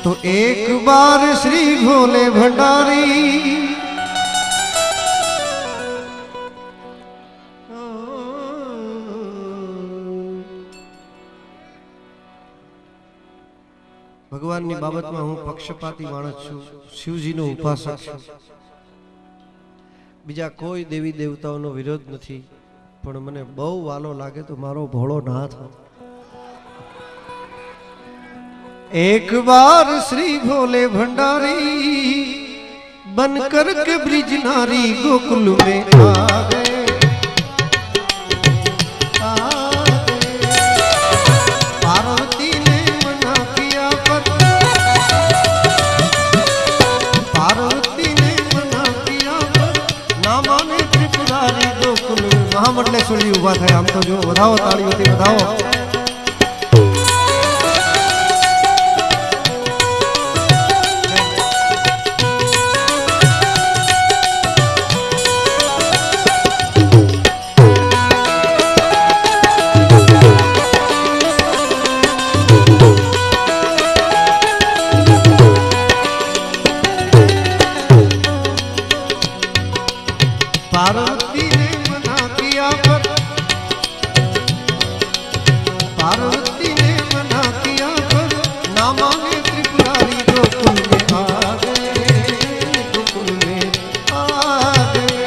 तो एक बार श्री भोले भंडारी भगवान ની બાબતમાં હું પક્ષપાતી માણસ છું, શિવજીનો ઉપાસક છું, બીજા કોઈ દેવી દેવતાઓનો વિરોધ નથી, પણ મને બહુ વાલો લાગે તો મારો ભોળો નાથ। एक बार श्री भोले भंडारी बनकर के ब्रिज नारी गोकुल में आ गए, पार्वती ने मना किया पर पार्वती ने मना किया पर ना माने त्रिपुरारी गोकुल में। महामंडलेश्वरी उभा थे, आम तो जो बधाओ ताड़ीओथी बधाओ। पार्वती ने मना किया पर पार्वती ने मना किया पर ना माने त्रिपुरारी गोकुल में आ गए, गोकुल में आ गए।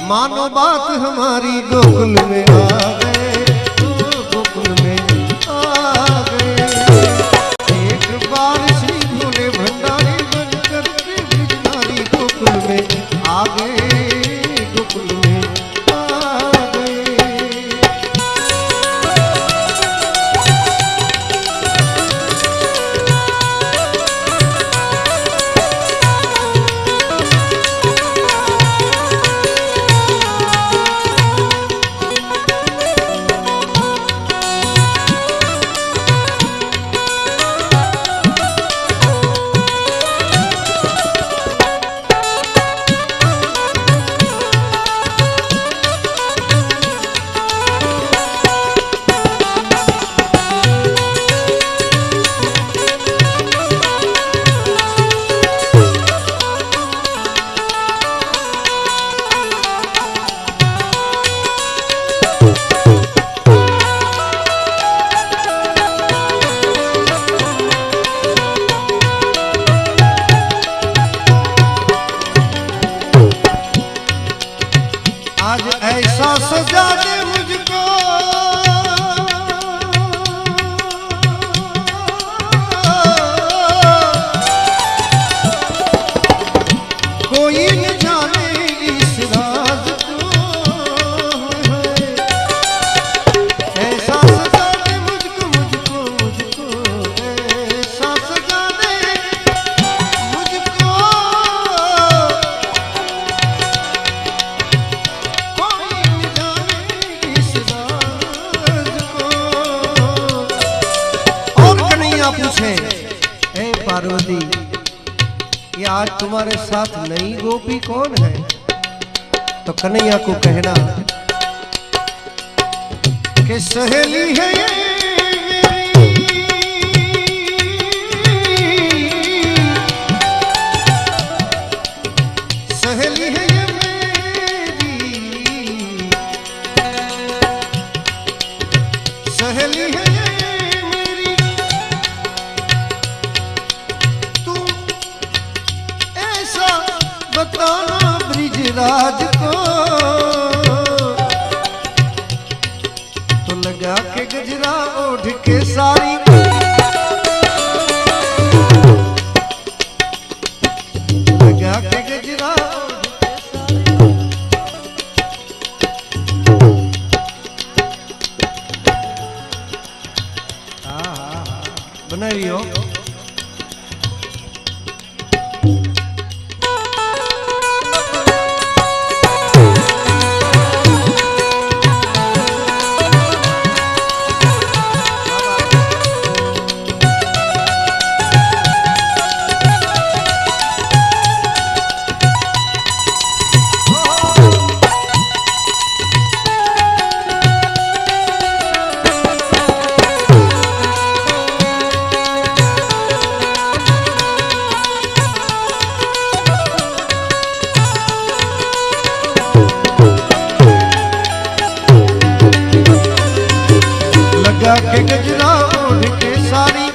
मानो बात हमारी गोकुल में आ गए, गोकुल में आ गए। एक बार श्री भोले भंडारी बनकर के ब्रिज नारी गोकुल में आ गए, गोकुल में आ गए। आज ऐसा सजा दे मुझको कोई न जाने इस राज को, ऐसा सजा दे मुझको मुझको मुझको, ऐसा सजा दे मुझको पूछे, हे पार्वती ये आज तुम्हारे साथ नई गोपी कौन है? तो कन्हैया को कहना कि सहेली है ये मेरी, सहेली है ये मेरी, सहेली है ये मेरी, तू ऐसा बताना ब्रिजराज को, तो लगा के गजरा ओढ़ के सारी, लगा के गजरा बनाई हो। लगा के गजरा ओढ़ के सारी,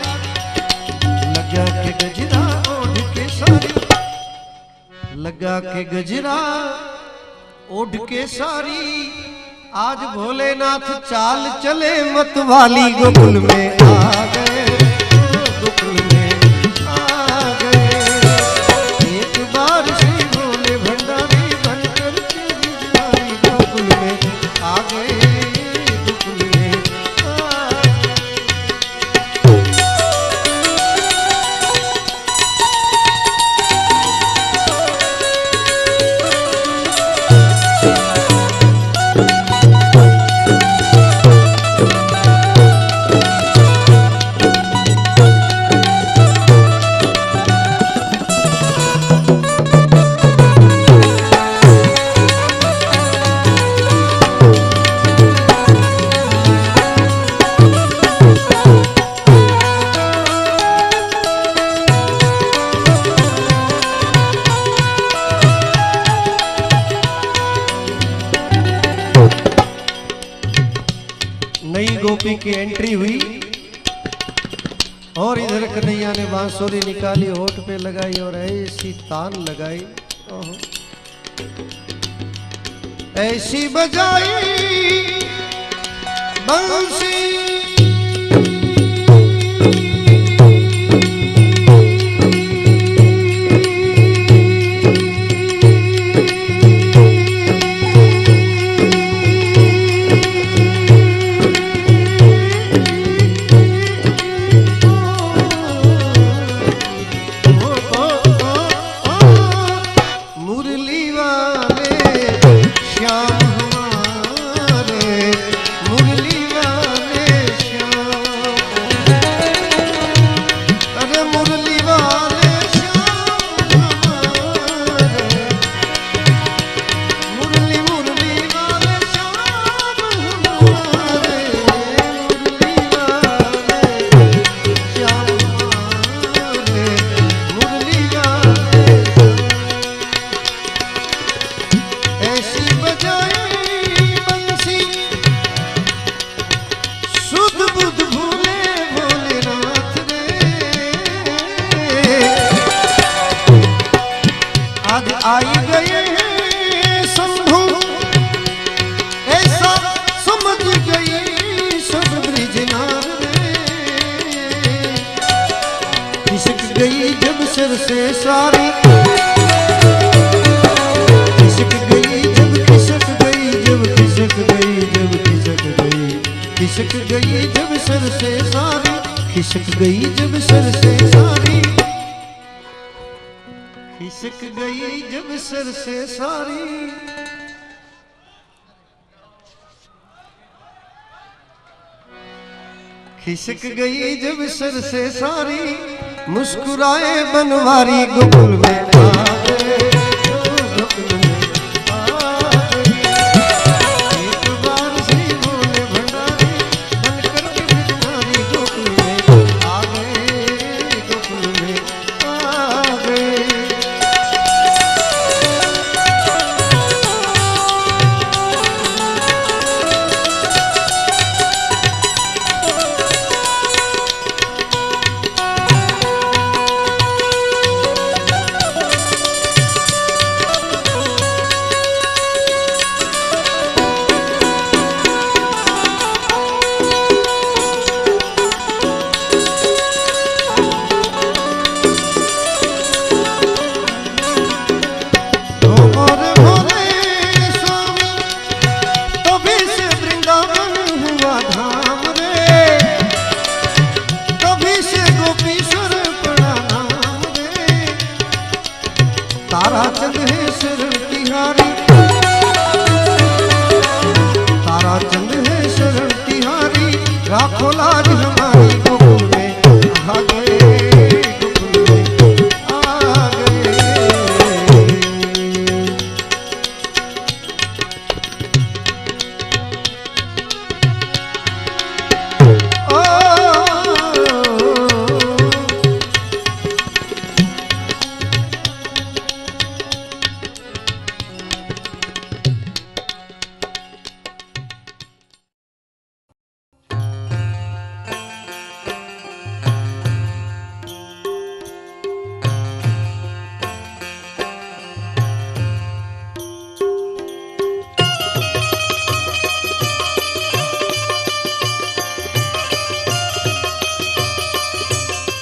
लगा के गजरा ओढ़ के सारी, लगा के गजरा ओढ़ के सारी, आज भोलेनाथ चाल चले मतवाली, गोकुल में आ गए, गोकुल में आ गए। एक बार श्री भोले भंडारी बनकर तेरी दुआरी, गोकुल में आ गए, गोकुल में आ नई गोपी की एंट्री हुई और इधर कन्हैया ने बांसुरी निकाली, होठ पे लगाई और ऐसी तान लगाई, ऐसी बजाई बंसी, आई गए हैं शंभु, ऐसा समझ गई सब ब्रिजनार रे, खिसक गई जब सिर से सारी, खिसक गई जब खिसक गई, जब खिसक गई, जब खिसक गई, खिसक गई जब सिर से सारी, खिसक गई जब सिर से सारी, खिसक गई जब सिर से सारी। खिसक गई जब सिर से सारी, मुस्कुराए बनवारी, गोकुल में आ गए, गोकुल में आ गए। एक बार श्री भोले भंडारी बनकर ब्रिजनारी, गोकुल में आ गए, गोकुल में आ गए। चंद है शरण तिहारी, तारा चंद है शरण तिहारी, राखो लाज हमारी गोकुल में आ गए।